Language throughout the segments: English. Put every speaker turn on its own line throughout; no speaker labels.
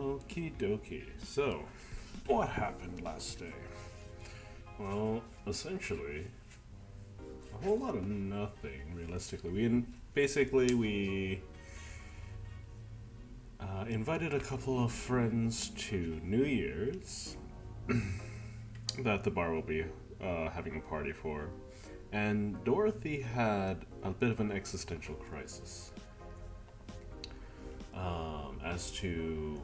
Okie dokie. So, what happened last day? Well, essentially, a whole lot of nothing, realistically. We invited a couple of friends to New Year's that the bar will be having a party for. And Dorothy had a bit of an existential crisis as to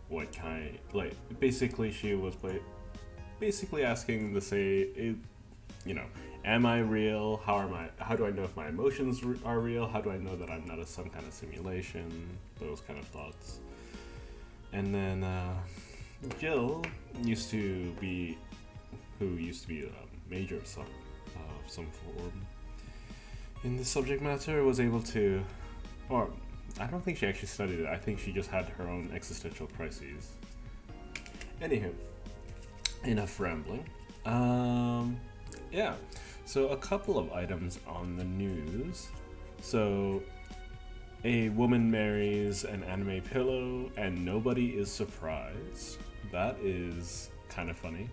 what kind. Like, basically, she was basically asking to say, am I real? How do I know if my emotions are real? How do I know that I'm not some kind of simulation? Those kind of thoughts. And then Jill used to be a major of some form in the subject matter, was able to, or I don't think she actually studied it. I think she just had her own existential crises. Anywho, enough rambling. Yeah. So a couple of items on the news. So a woman marries an anime pillow and nobody is surprised. That is kind of funny.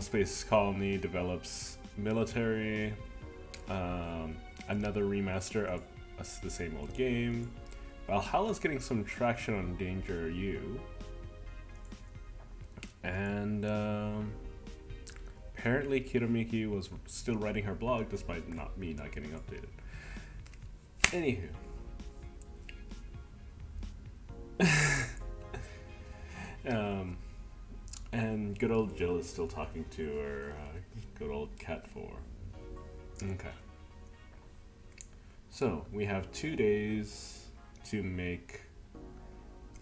Space Colony develops military. Another remaster of the same old game. Valhalla's getting some traction on Danger U. And apparently Kiramiki was still writing her blog despite me not getting updated. Anywho. And good old Jill is still talking to her good old Cat 4. Okay. So, we have 2 days to make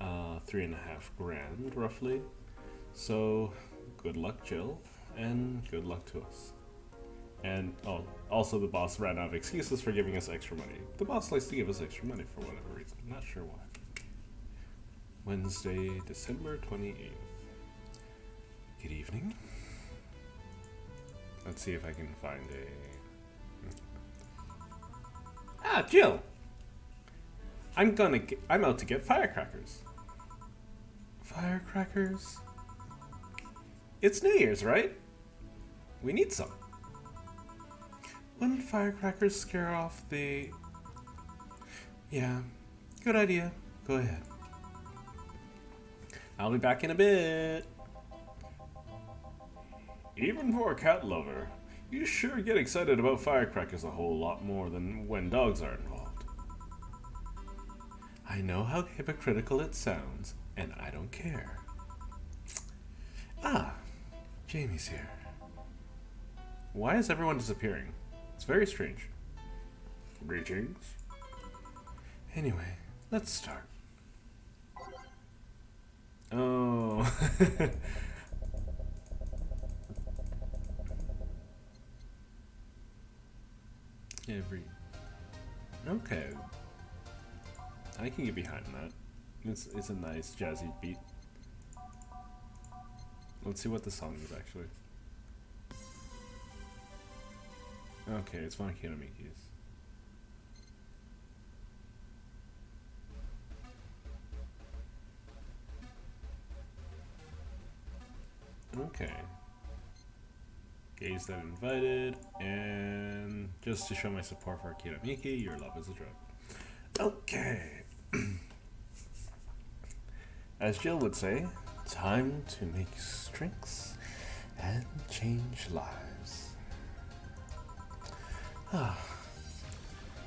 $3.5 grand, roughly. So, good luck, Jill, and good luck to us. And, also the boss ran out of excuses for giving us extra money. The boss likes to give us extra money for whatever reason. Not sure why. Wednesday, December 28th. Good evening. Let's see if I can find a... Jill! I'm out to get firecrackers. Firecrackers? It's New Year's, right? We need some. Wouldn't firecrackers scare off the... Yeah, good idea. Go ahead. I'll be back in a bit. Even for a cat lover, you sure get excited about firecrackers a whole lot more than when dogs are involved. I know how hypocritical it sounds, and I don't care. Jamie's here. Why is everyone disappearing? It's very strange. Greetings. Anyway, let's start. Oh. Okay. I can get behind that. It's a nice jazzy beat. Let's see what the song is actually. Okay, it's one of Kiramiki's. Okay. Gaze that invited, and just to show my support for Kiramiki, your love is a drug. Okay. As Jill would say, time to make drinks and change lives.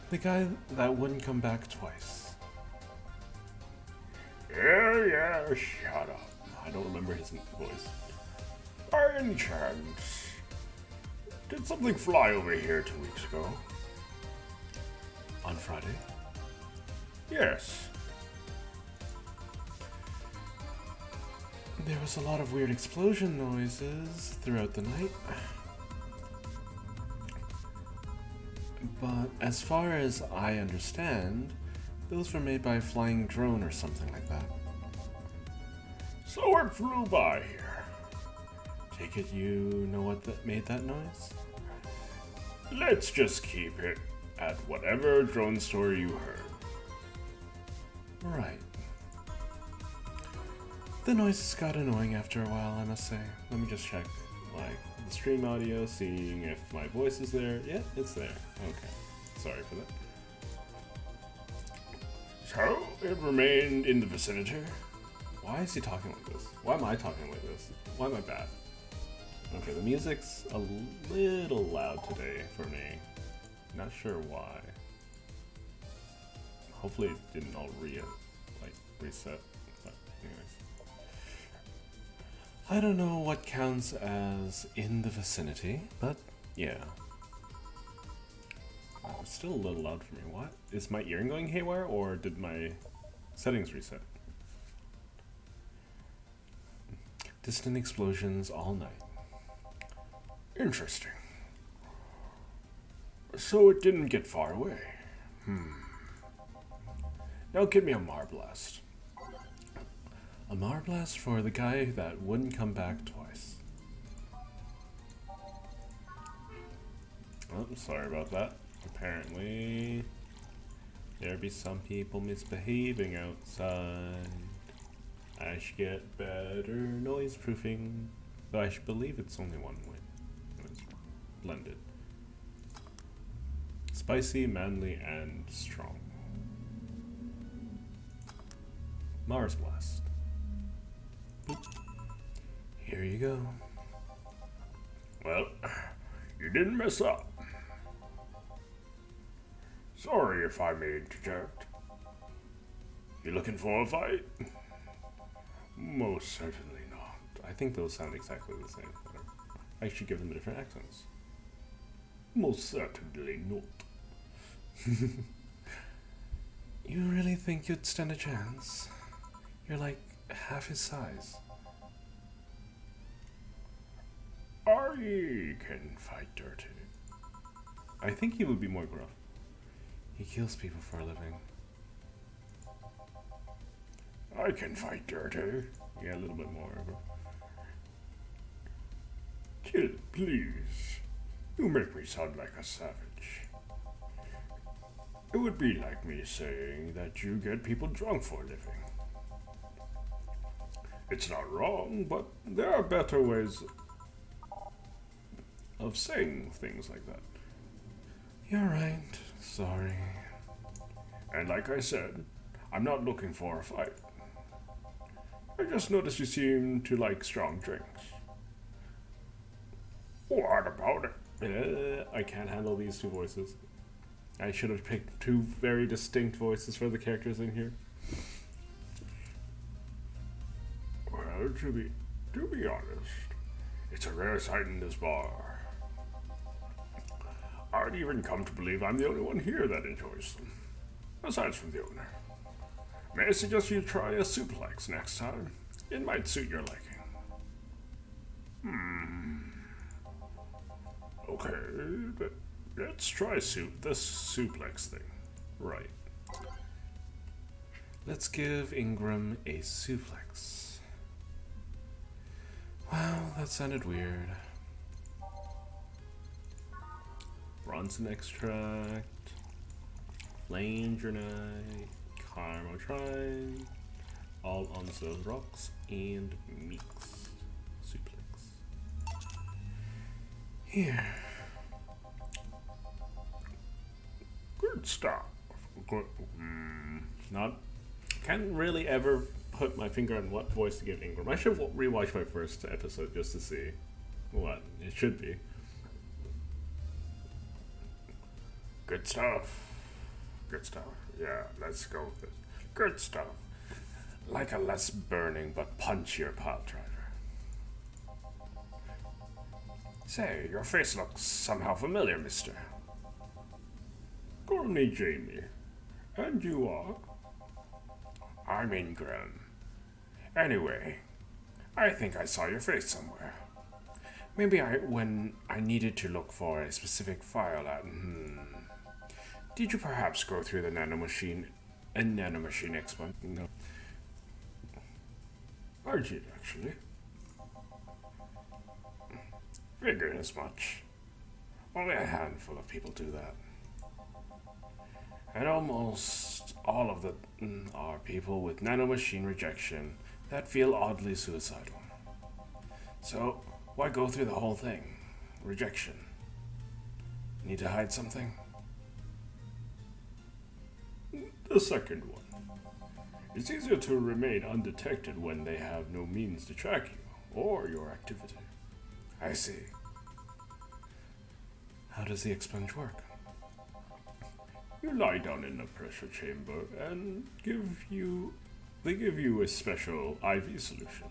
The guy that wouldn't come back twice. Yeah, shut up. I don't remember his voice. By any chance, did something fly over here 2 weeks ago? On Friday? Yes. There was a lot of weird explosion noises throughout the night. But as far as I understand, those were made by a flying drone or something like that. So it flew by here. Take it you know what made that noise? Let's just keep it at whatever drone story you heard. Right. The noises got annoying after a while, I must say. Let me just check, like, the stream audio, seeing if my voice is there. Yeah, it's there. Okay. Sorry for that. So, it remained in the vicinity. Why is he talking like this? Why am I talking like this? Why am I bad? Okay, the music's a little loud today for me. Not sure why. Hopefully it didn't all reset. But anyways. I don't know what counts as in the vicinity, but yeah. It's still a little loud for me. What? Is my earring going haywire, or did my settings reset? Distant explosions all night. Interesting. So it didn't get far away. Now give me a Marblast. A Marblast for the guy that wouldn't come back twice. Oh, sorry about that. Apparently, there be some people misbehaving outside. I should get better noise proofing, though I should believe it's only one way. It's blended. Spicy, manly, and strong. Mars Blast. Boop. Here you go. Well, you didn't mess up. Sorry if I may interject. You looking for a fight? Most certainly not. I think those sound exactly the same. I should give them different accents. Most certainly not. You really think you'd stand a chance? You're like half his size. I can fight dirty. I think he would be more gruff. He kills people for a living. I can fight dirty. Yeah, a little bit more. Kid, please. You make me sound like a savage. It would be like me saying that you get people drunk for a living. It's not wrong, but there are better ways of saying things like that. You're right. Sorry. And like I said, I'm not looking for a fight. I just noticed you seem to like strong drinks. What about it? I can't handle these two voices. I should have picked two very distinct voices for the characters in here. Well, to be honest, it's a rare sight in this bar. I'd even come to believe I'm the only one here that enjoys them, aside from the owner. May I suggest you try a suplex next time? It might suit your liking. Okay, but let's try this suplex thing. Right. Let's give Ingram a suplex. Wow, that sounded weird. Bronson extract, Flanger-Knight, Karmotrine, all on those rocks, and mix. Suplex. Here. Good stuff. Good. Not. Can't really ever put my finger on what voice to give Ingram. I should rewatch my first episode just to see what it should be. Good stuff. Good stuff. Yeah, let's go with it. Good stuff. Like a less burning but punchier pot driver. Say, your face looks somehow familiar, mister. Call me Jamie. And you are? I'm Ingram. Anyway, I think I saw your face somewhere. Maybe when I needed to look for a specific file at... Did you perhaps go through the nanomachine expo? No. I did, actually. Figured as much. Only a handful of people do that. And almost all of them are people with nanomachine rejection that feel oddly suicidal. So, why go through the whole thing? Rejection. Need to hide something? The second one. It's easier to remain undetected when they have no means to track you or your activity. I see. How does the expunge work? You lie down in a pressure chamber and they give you a special IV solution.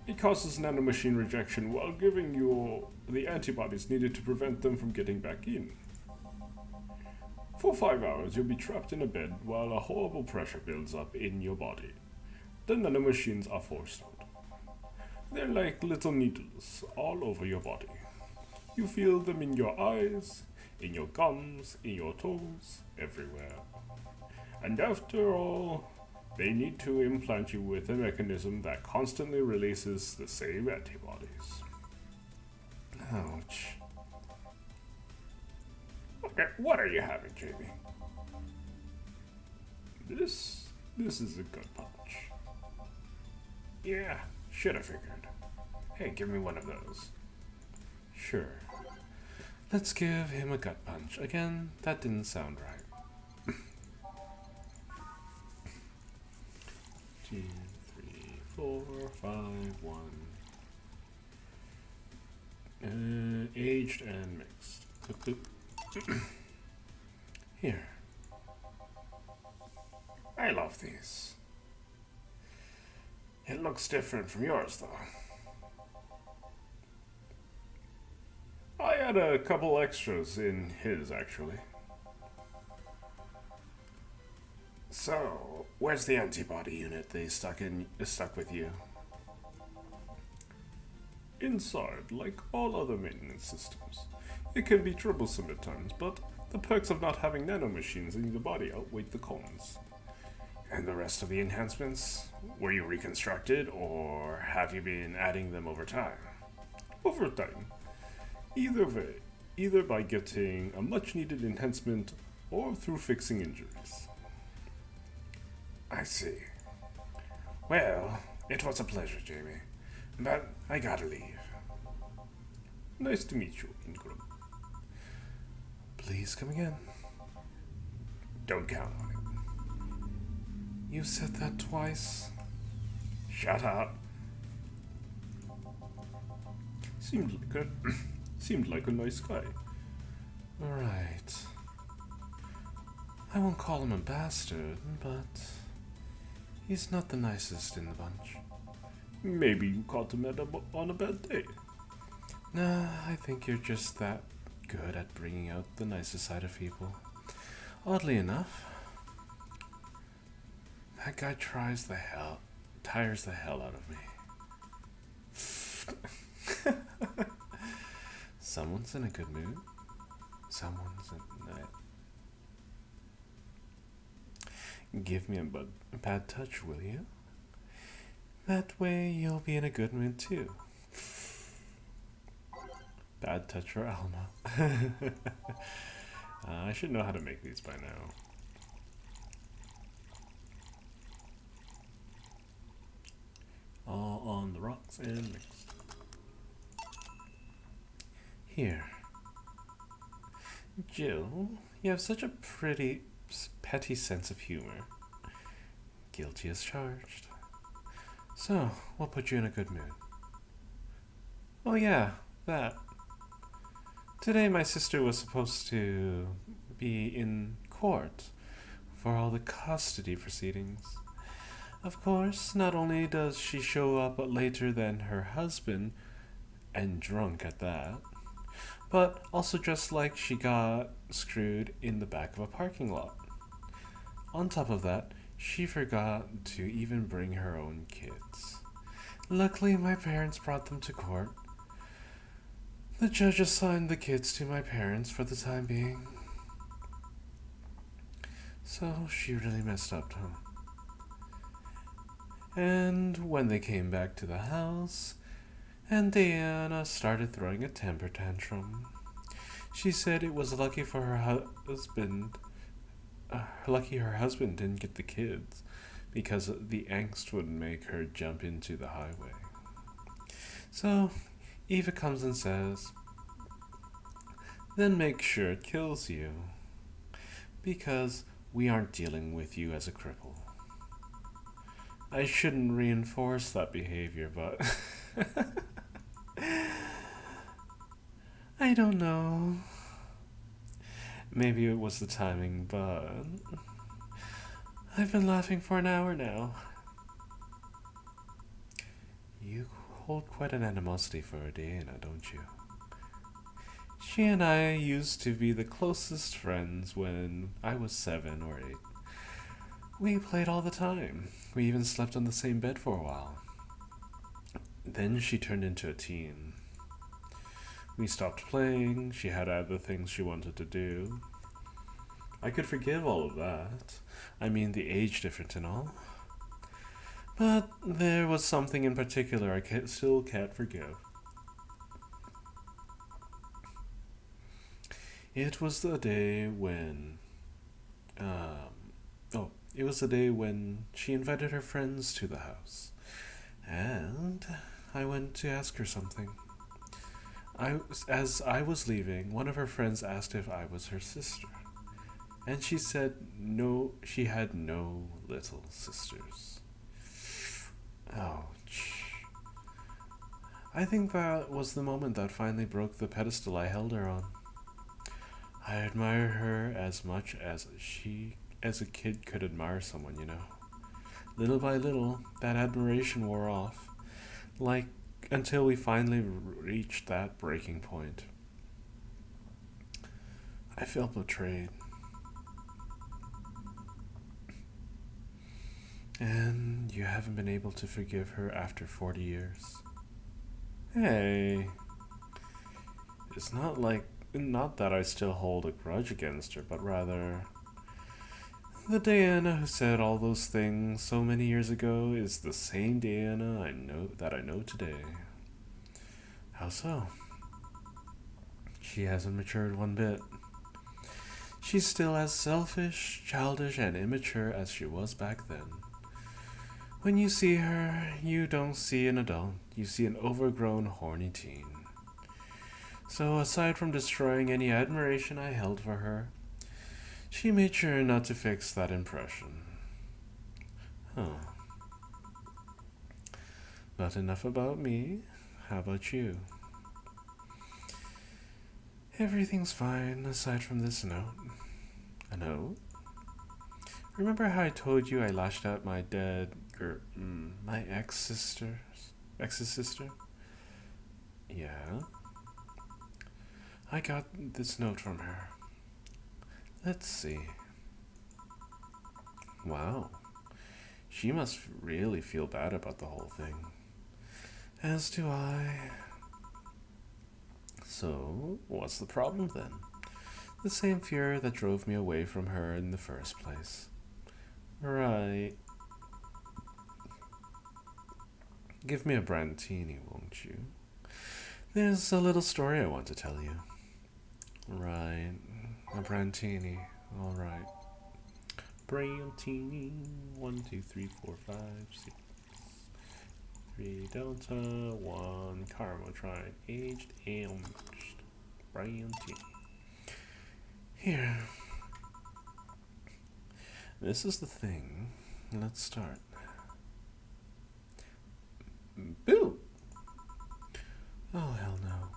It causes nanomachine rejection while giving you the antibodies needed to prevent them from getting back in. For 5 hours, you'll be trapped in a bed while a horrible pressure builds up in your body. The nanomachines are forced out. They're like little needles all over your body. You feel them in your eyes, in your gums, in your toes, everywhere. And after all, they need to implant you with a mechanism that constantly releases the same antibodies. Ouch. Okay, what are you having, Jamie? This is a good punch. Yeah, should have figured. Hey, give me one of those. Sure. Let's give him a gut punch. Again, that didn't sound right. 2, 3, 4, 5, 1. Aged and mixed. Clip, clip. Here. I love these. It looks different from yours, though. I had a couple extras in his, actually. So, where's the antibody unit they stuck with you? Inside, like all other maintenance systems. It can be troublesome at times, but the perks of not having nanomachines in the body outweigh the cons. And the rest of the enhancements? Were you reconstructed, or have you been adding them over time? Over time. Either way, either by getting a much-needed enhancement, or through fixing injuries. I see. Well, it was a pleasure, Jamie. But I gotta leave. Nice to meet you, Ingram. Please come again. Don't count on it. You said that twice. Shut up. Seemed like a nice guy. Alright. I won't call him a bastard, but he's not the nicest in the bunch. Maybe you caught him on a bad day. Nah, I think you're just that good at bringing out the nicest side of people. Oddly enough, that guy tires the hell out of me. Someone's in a good mood. Someone's in Give me a bad touch, will you? That way you'll be in a good mood too. Bad touch for Alma. I should know how to make these by now. All on the rocks and mixed. Here. Jill, you have such a pretty, petty sense of humor. Guilty as charged. So, what put you in a good mood? Oh yeah, that. Today my sister was supposed to be in court for all the custody proceedings. Of course, not only does she show up later than her husband, and drunk at that, but also dressed like she got screwed in the back of a parking lot. On top of that, she forgot to even bring her own kids. Luckily, my parents brought them to court. The judge assigned the kids to my parents for the time being. So she really messed up, huh? And when they came back to the house, and Diana started throwing a temper tantrum, she said it was lucky for her husband. Lucky her husband didn't get the kids, because the angst would make her jump into the highway. So Eva comes and says, then make sure it kills you, because we aren't dealing with you as a cripple. I shouldn't reinforce that behavior, but I don't know. Maybe it was the timing, but I've been laughing for an hour now. You hold quite an animosity for Diana, don't you? She and I used to be the closest friends when I was 7 or 8. We played all the time. We even slept on the same bed for a while. Then she turned into a teen. We stopped playing, she had other things she wanted to do. I could forgive all of that. I mean, the age difference and all. But there was something in particular I still can't forgive. It was the day when... it was the day when she invited her friends to the house. And I went to ask her something. As I was leaving, one of her friends asked if I was her sister. And she said no, she had no little sisters. Ouch. I think that was the moment that finally broke the pedestal I held her on. I admire her as much as a kid could admire someone, you know. Little by little, that admiration wore off, like until we finally reached that breaking point. I felt betrayed. And you haven't been able to forgive her after 40 years? Hey, it's not that I still hold a grudge against her, but rather the Diana who said all those things so many years ago is the same Diana I know today. How so? She hasn't matured one bit. She's still as selfish, childish, and immature as she was back then. When you see her, you don't see an adult, you see an overgrown, horny teen. So aside from destroying any admiration I held for her, she made sure not to fix that impression. Huh. But enough about me. How about you? Everything's fine aside from this note. A note? Remember how I told you I lashed out my my ex's sister? Yeah. I got this note from her. Let's see. Wow. She must really feel bad about the whole thing. As do I. So, what's the problem then? The same fear that drove me away from her in the first place. Right. Give me a brandini, won't you? There's a little story I want to tell you. Right. A brandini. Alright. Brandini. 1, 2, 3, 4, 5, 6. 3 Delta, 1 caramel tried, aged and mashed. Brandini. Here. This is the thing. Let's start. Boo! Oh, hell no.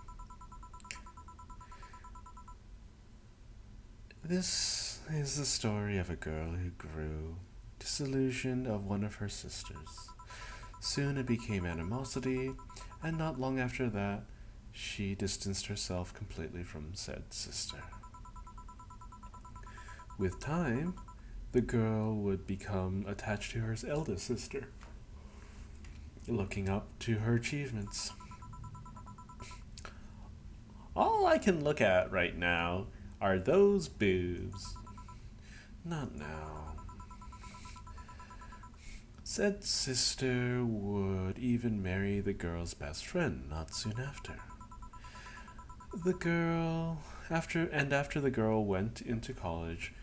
This is the story of a girl who grew disillusioned of one of her sisters. Soon it became animosity, and not long after that, she distanced herself completely from said sister. With time, the girl would become attached to her eldest sister, looking up to her achievements. All I can look at right now are those boobs. Not now. Said sister would even marry the girl's best friend not soon after. After the girl went into college,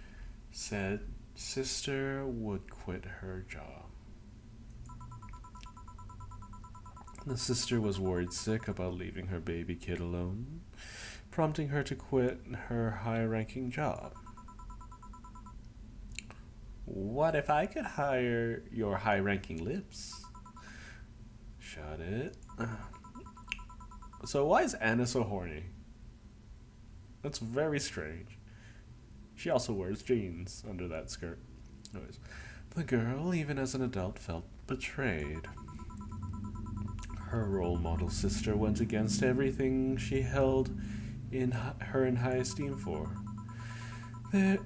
said sister would quit her job. The sister was worried sick about leaving her baby kid alone, prompting her to quit her high-ranking job. What if I could hire your high-ranking lips? Shut it. So why is Anna so horny? That's very strange. She also wears jeans under that skirt. Anyways, the girl, even as an adult, felt betrayed. Her role model sister went against everything she held in high esteem for.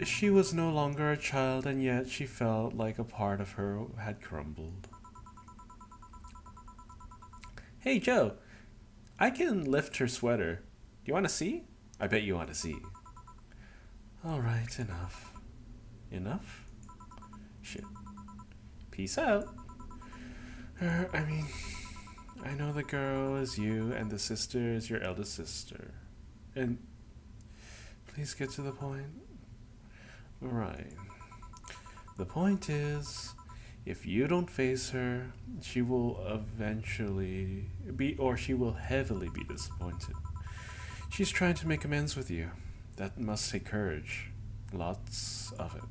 She was no longer a child, and yet she felt like a part of her had crumbled. Hey Joe, I can lift her sweater. Do you want to see? I bet you want to see. Alright, enough. Enough? Shit. Peace out. I know the girl is you and the sister is your eldest sister. And please get to the point. Right. The point is, if you don't face her, she will eventually she will heavily be disappointed. She's trying to make amends with you. That must take courage. Lots of it.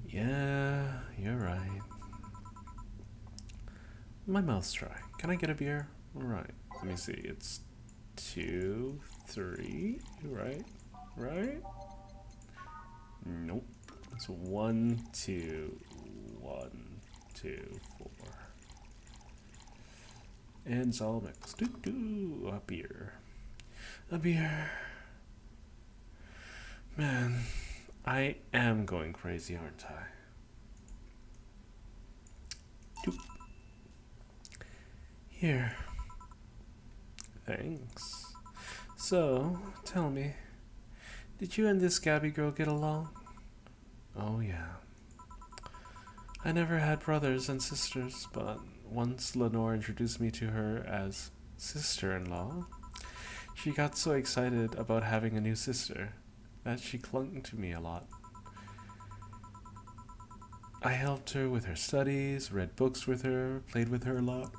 Yeah, you're right. My mouth's dry. Can I get a beer? Right. Let me see. It's 2, 3. Right? Right? Nope. It's 1, 2. 1, 2, 4. And it's all mixed. A beer. A beer. Man, I am going crazy, aren't I? Doop. Here. Thanks. So, tell me, did you and this Gabby girl get along? Oh yeah. I never had brothers and sisters, but once Lenore introduced me to her as sister-in-law, she got so excited about having a new sister that she clung to me a lot. I helped her with her studies, read books with her, played with her a lot.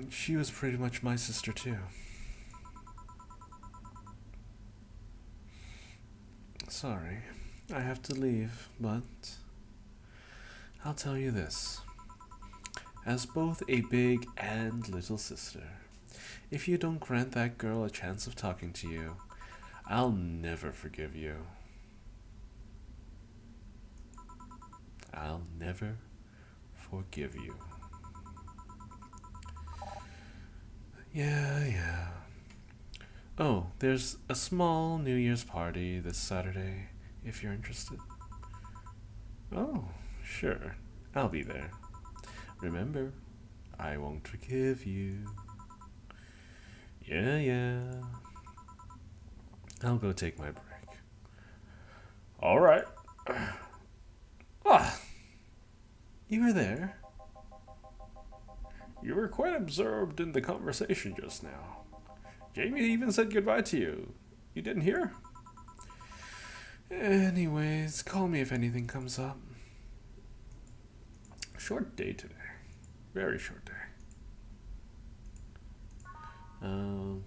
She was pretty much my sister too. Sorry, I have to leave, but I'll tell you this. As both a big and little sister, if you don't grant that girl a chance of talking to you, I'll never forgive you. I'll never forgive you. Yeah. Oh, there's a small New Year's party this Saturday, if you're interested. Oh, sure. I'll be there. Remember, I won't forgive you. Yeah. I'll go take my break. Alright. Ah! You were there? You were quite absorbed in the conversation just now. Jamie even said goodbye to you. You didn't hear? Anyways, call me if anything comes up. Short day today. Very short day. Well,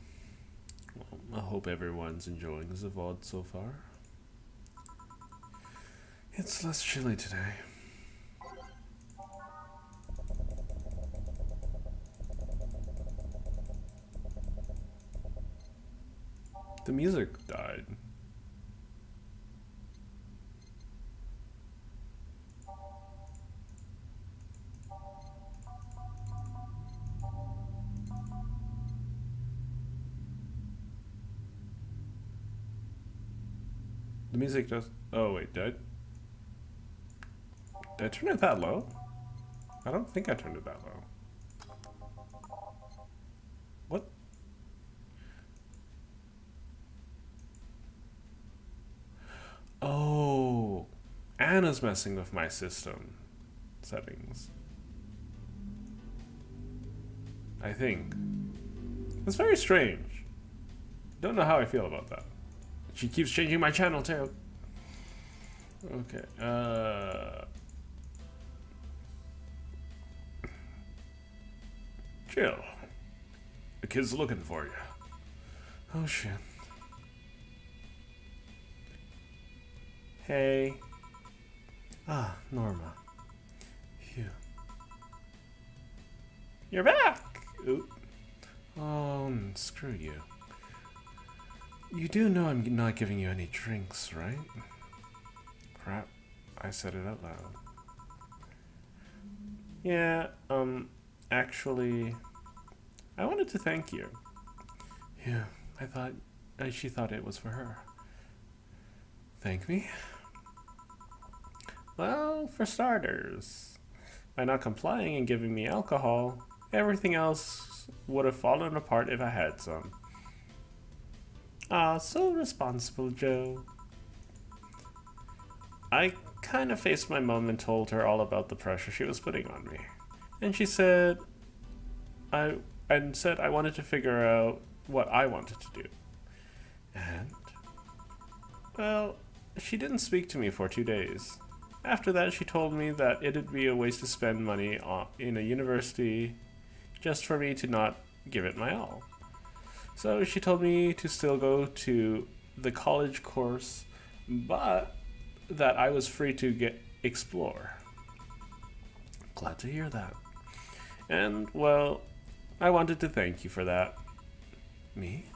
I hope everyone's enjoying the VOD so far. It's less chilly today. The music died. The music just... Oh wait, did I turn it that low? I don't think I turned it that low. What? Oh, Anna's messing with my system settings. I think. It's very strange. Don't know how I feel about that. She keeps changing my channel too. Okay, Jill, the kid's looking for you. Oh shit. Hey. Ah, Norma. Phew. You're back! Oop. Oh, screw you. You do know I'm not giving you any drinks, right? Crap. I said it out loud. Yeah, actually, I wanted to thank you. Yeah, she thought it was for her. Thank me? Well, for starters, by not complying and giving me alcohol, everything else would have fallen apart if I had some. Ah, so responsible, Joe. I kind of faced my mom and told her all about the pressure she was putting on me. And she said I wanted to figure out what I wanted to do. And well, she didn't speak to me for 2 days. After that, she told me that it'd be a waste to spend money in a university just for me to not give it my all. So she told me to still go to the college course, but that I was free to explore. Glad to hear that. And, well, I wanted to thank you for that. Me?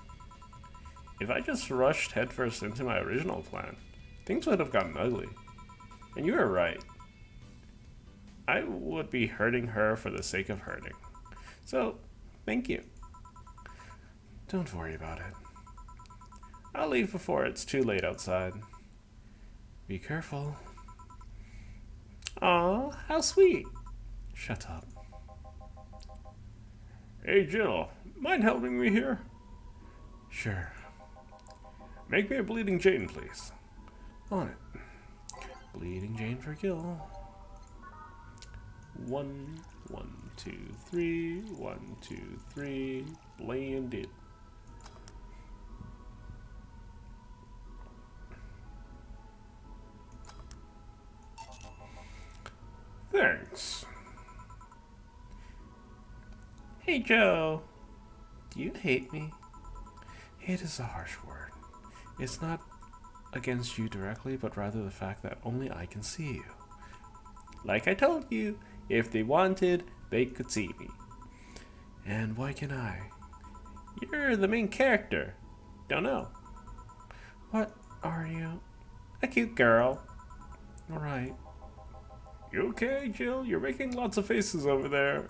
If I just rushed headfirst into my original plan, things would have gotten ugly. And you were right. I would be hurting her for the sake of hurting. So, thank you. Don't worry about it. I'll leave before it's too late outside. Be careful. Aw, how sweet. Shut up. Hey Jill, mind helping me here? Sure. Make me a Bleeding Jane, please. On it. Bleeding Jane for Gil. 1, 1, 2, 3, 1, 2, 3. Blended. Thanks. Hey Joe, do you hate me? Hate is a harsh word. It's not against you directly, but rather the fact that only I can see you. Like I told you, if they wanted, they could see me. And why can I? You're the main character. Don't know. What are you? A cute girl. Alright. You okay, Jill? You're making lots of faces over there.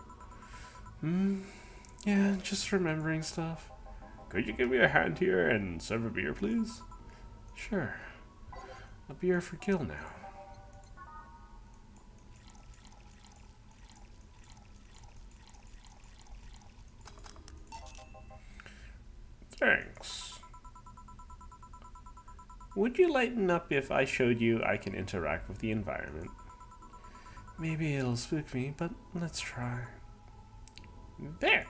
Yeah, just remembering stuff. Could you give me a hand here and serve a beer, please? Sure. A beer for Gil now. Thanks. Would you lighten up if I showed you I can interact with the environment? Maybe it'll spook me, but let's try. There!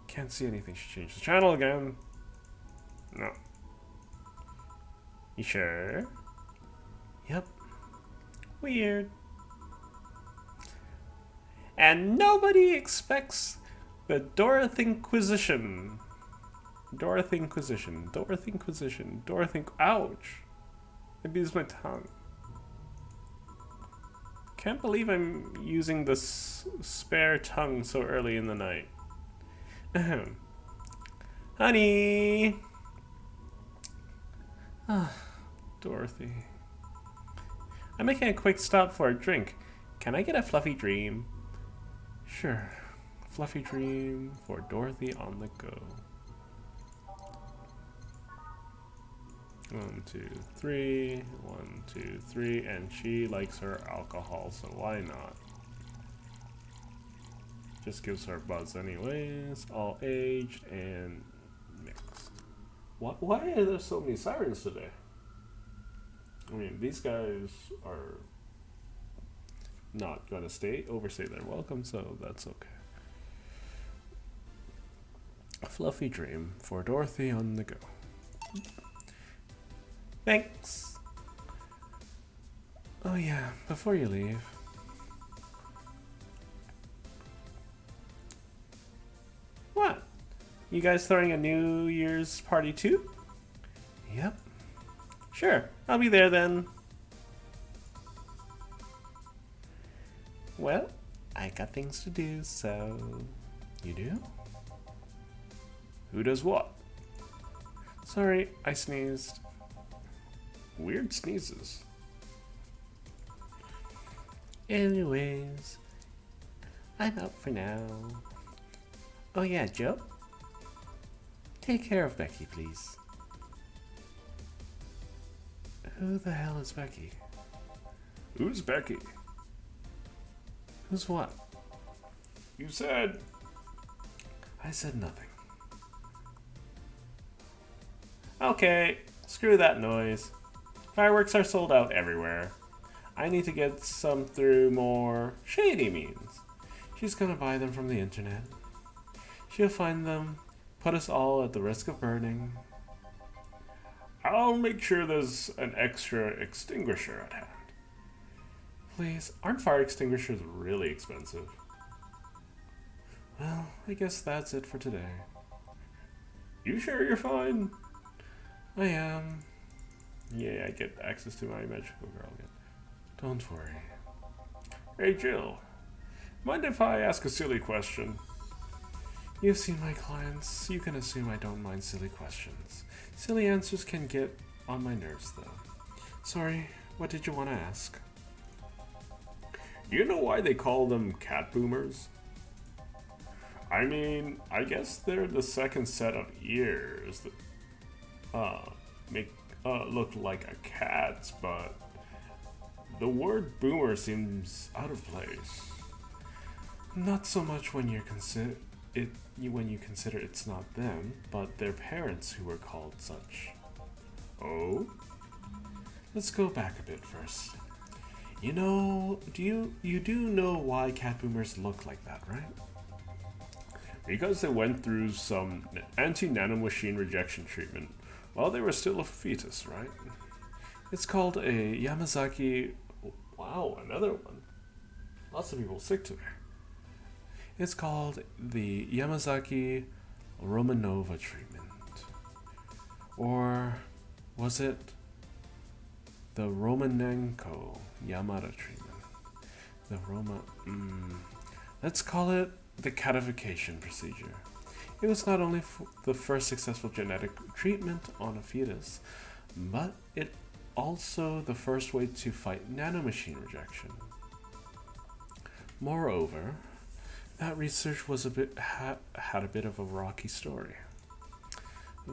Can't see anything. Should change the channel again. No. You sure? Yep. Weird. And nobody expects the Dorothy Inquisition. Dorothy Inquisition. Dorothy Inquisition. Dorothy. Ouch! It beats my tongue. Can't believe I'm using this spare tongue so early in the night. Ahem. Honey! Ah, Dorothy. I'm making a quick stop for a drink. Can I get a fluffy dream? Sure. Fluffy dream for Dorothy on the go. 1, 2, 3. 1, 2, 3. And she likes her alcohol, so why not? Just gives her a buzz anyways. All aged and mixed. Why are there so many sirens today? I mean, these guys are not gonna overstay their welcome, so that's okay. A fluffy dream for Dorothy on the go. Thanks. Oh yeah, before you leave. What? You guys throwing a New Year's party too? Yep. Sure, I'll be there then. Well, I got things to do, so... You do? Who does what? Sorry, I sneezed. Weird sneezes. Anyways, I'm out for now. Oh yeah, Joe? Take care of Becky, please. Who the hell is Becky? Who's Becky? Who's what? You said... I said nothing. Okay, screw that noise. Fireworks are sold out everywhere. I need to get some through more shady means. She's gonna buy them from the internet. She'll find them, put us all at the risk of burning. I'll make sure there's an extra extinguisher at hand. Please, aren't fire extinguishers really expensive? Well, I guess that's it for today. You sure you're fine? I am. Yeah, I get access to my magical girl again. Don't worry. Hey Jill, mind if I ask a silly question? You've seen my clients. You can assume I don't mind silly questions. Silly answers can get on my nerves though. Sorry, what did you want to ask? You know why they call them cat boomers? I mean, I guess they're the second set of ears that make look like a cat's, but the word boomer seems out of place. Not so much when you consider it's not them, but their parents who were called such. Oh? Let's go back a bit first. You know, you do know why cat boomers look like that, right? Because they went through some anti-nanomachine rejection treatment while they were still a fetus, right? It's called a Yamazaki... Wow, another one. Lots of people sick today. It's called the Yamazaki Romanova treatment. Or was it the Romanenko Yamada treatment? The let's call it the catification procedure. It was not only the first successful genetic treatment on a fetus, but it also the first way to fight nanomachine rejection. Moreover, that research was had a bit of a rocky story.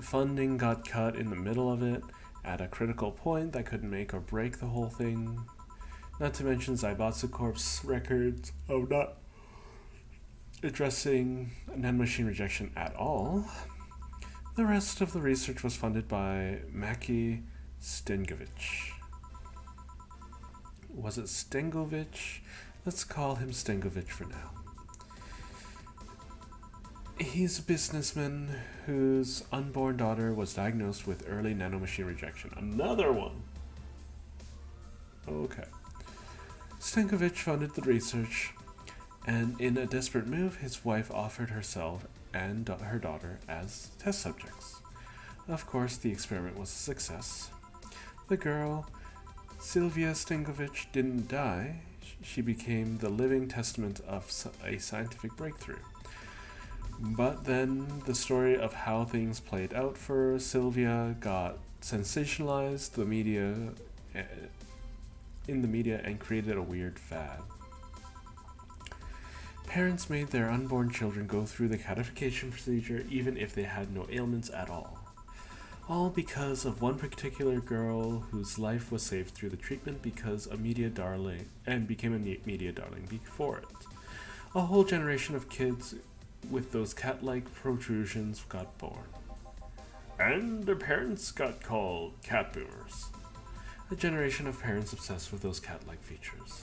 Funding got cut in the middle of it at a critical point that could make or break the whole thing. Not to mention Zaibatsu Corp's records of not addressing nanomachine rejection at all. The rest of the research was funded by Maki Stengovich. Was it Stengovich? Let's call him Stengovich for now. He's a businessman whose unborn daughter was diagnosed with early nanomachine rejection. Another one! Okay. Stenkovich funded the research, and in a desperate move, his wife offered herself and her daughter as test subjects. Of course, the experiment was a success. The girl, Sylvia Stenkovich, didn't die. She became the living testament of a scientific breakthrough. But then the story of how things played out for Sylvia got sensationalized in the media and created a weird fad. Parents made their unborn children go through the catification procedure even if they had no ailments at all. All because of one particular girl whose life was saved through the treatment because a media darling and became a media darling before it. A whole generation of kids with those cat-like protrusions got born. And their parents got called cat boomers. A generation of parents obsessed with those cat-like features.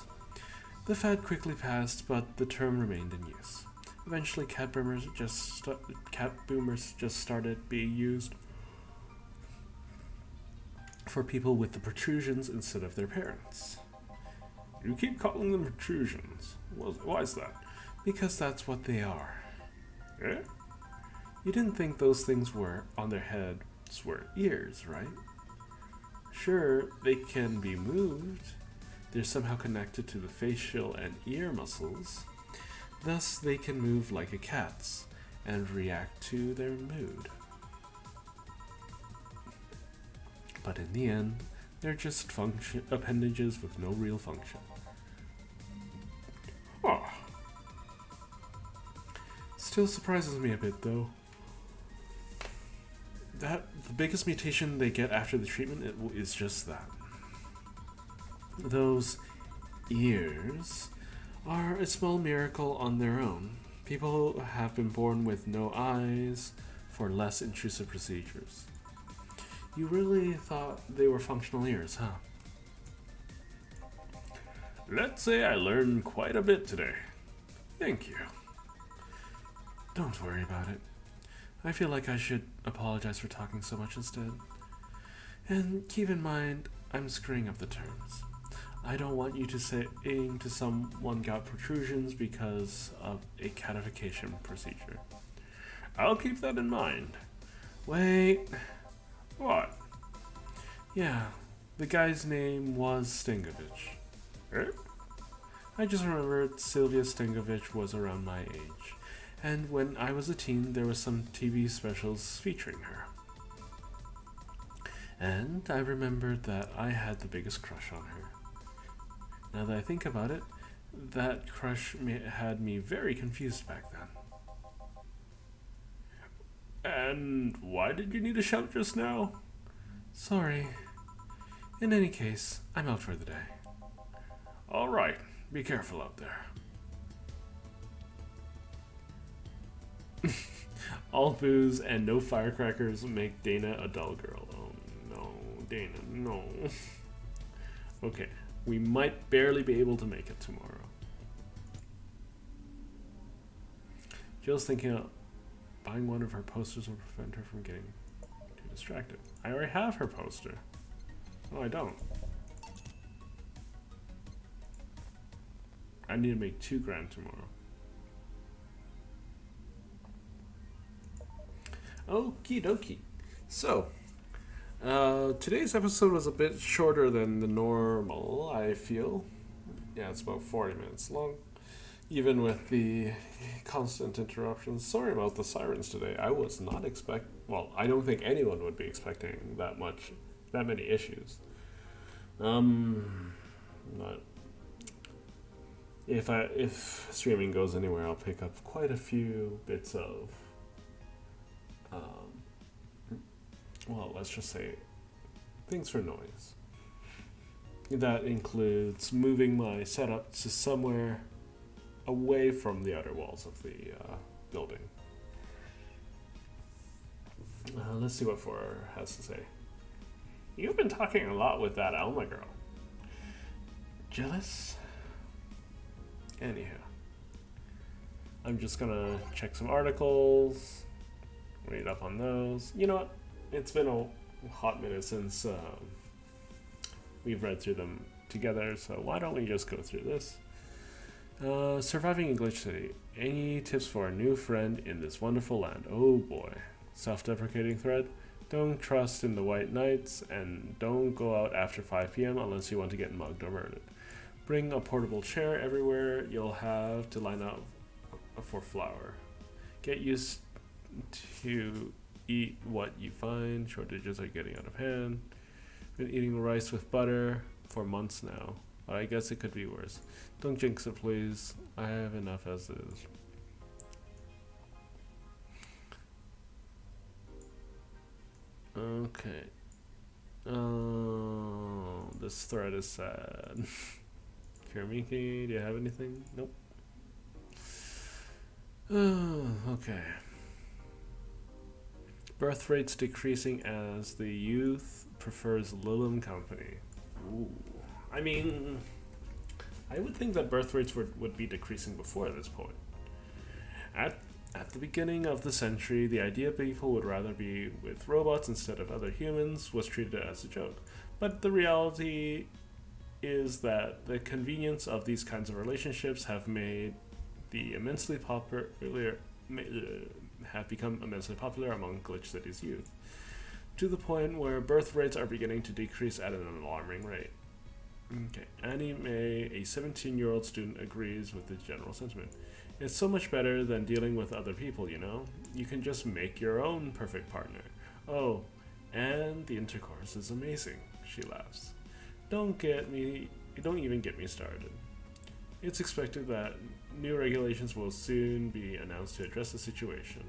The fad quickly passed, but the term remained in use. Eventually, cat boomers just started being used for people with the protrusions instead of their parents. You keep calling them protrusions. Why is that? Because that's what they are. Eh? You didn't think those things were on their heads were ears, right? Sure, they can be moved. They're somehow connected to the facial and ear muscles. Thus, they can move like a cat's and react to their mood. But in the end, they're just appendages with no real function. Oh. Still surprises me a bit, though. The biggest mutation they get after the treatment is just that. Those ears are a small miracle on their own. People have been born with no eyes for less intrusive procedures. You really thought they were functional ears, huh? Let's say I learned quite a bit today. Thank you. Don't worry about it. I feel like I should apologize for talking so much instead. And keep in mind, I'm screwing up the terms. I don't want you to say to someone got protrusions because of a catification procedure. I'll keep that in mind. Wait. What? Yeah, the guy's name was Stingovich. Eh? I just remembered Sylvia Stingovich was around my age. And when I was a teen, there was some TV specials featuring her. And I remembered that I had the biggest crush on her. Now that I think about it, that crush had me very confused back then. And why did you need to shout just now? Sorry. In any case, I'm out for the day. Alright, be careful out there. All booze and no firecrackers make Dana a dull girl. Oh no, Dana, no. Okay, we might barely be able to make it tomorrow. Jill's thinking of buying one of her posters will prevent her from getting too distracted. I already have her poster. Oh, I don't. I need to make $2,000 tomorrow. Okie dokie. So, today's episode was a bit shorter than the normal, I feel. Yeah, it's about 40 minutes long. Even with the constant interruptions. Sorry about the sirens today. I was not well, I don't think anyone would be expecting that many issues. Not if streaming goes anywhere, I'll pick up quite a few bits of well, let's just say things for noise. That includes moving my setup to somewhere away from the outer walls of the building. Let's see what 4 has to say. You've been talking a lot with that Alma girl. Jealous? Anyhow. I'm just gonna check some articles, read up on those. You know what? It's been a hot minute since we've read through them together, so why don't we just go through this? Surviving in Glitch City. Any tips for a new friend in this wonderful land? Oh boy. Self-deprecating thread. Don't trust in the white knights, and don't go out after 5 p.m. unless you want to get mugged or murdered. Bring a portable chair everywhere. You'll have to line up for flour. Get used to eat what you find. Shortages are getting out of hand. Been eating rice with butter for months now, but I guess it could be worse. Don't jinx it, please. I have enough as is. Okay. Oh, this thread is sad. Kiramiki, do you have anything? Nope. Oh, okay. Birth rates decreasing as the youth prefers Lilum company. Ooh. I mean, I would think that birth rates would be decreasing before this point. At the beginning of the century, the idea people would rather be with robots instead of other humans was treated as a joke. But the reality is that the convenience of these kinds of relationships have made the immensely popular have become immensely popular among Glitch City's youth, to the point where birth rates are beginning to decrease at an alarming rate. Okay, Annie Mae, a 17-year-old student, agrees with the general sentiment. It's so much better than dealing with other people, you know? You can just make your own perfect partner. Oh, and the intercourse is amazing, she laughs. Don't even get me started. It's expected that new regulations will soon be announced to address the situation.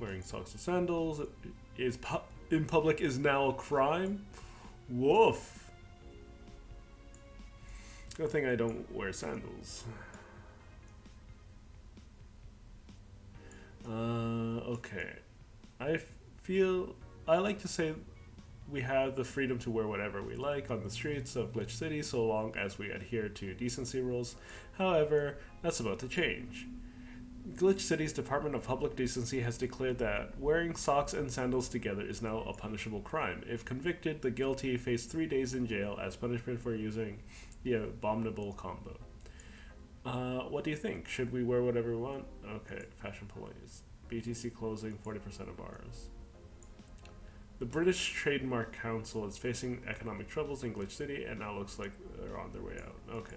Wearing socks and sandals in public is now a crime? Woof! Good thing I don't wear sandals. Okay. I like to say we have the freedom to wear whatever we like on the streets of Glitch City so long as we adhere to decency rules. However, that's about to change. Glitch City's Department of Public Decency has declared that wearing socks and sandals together is now a punishable crime. If convicted, the guilty face 3 days in jail as punishment for using the abominable combo. What do you think? Should we wear whatever we want? Okay, fashion police. BTC closing 40% of bars. The British Trademark Council is facing economic troubles in Glitch City and now looks like they're on their way out. Okay.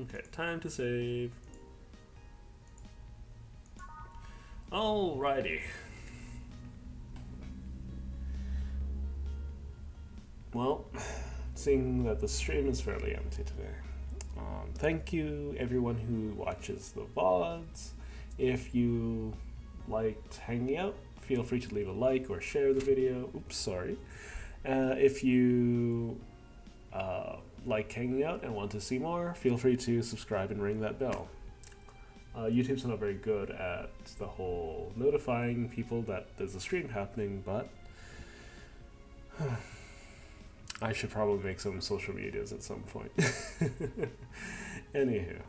Okay, time to save. Alrighty. Well, seeing that the stream is fairly empty today. Thank you everyone who watches the VODs. If you liked hanging out, feel free to leave a like or share the video. Oops, sorry. If you like hanging out and want to see more, feel free to subscribe and ring that bell. YouTube's not very good at the whole notifying people that there's a stream happening, but I should probably make some social medias at some point. Anywho,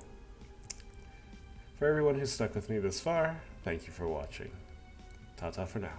for everyone who's stuck with me this far, thank you for watching. Ta-ta for now.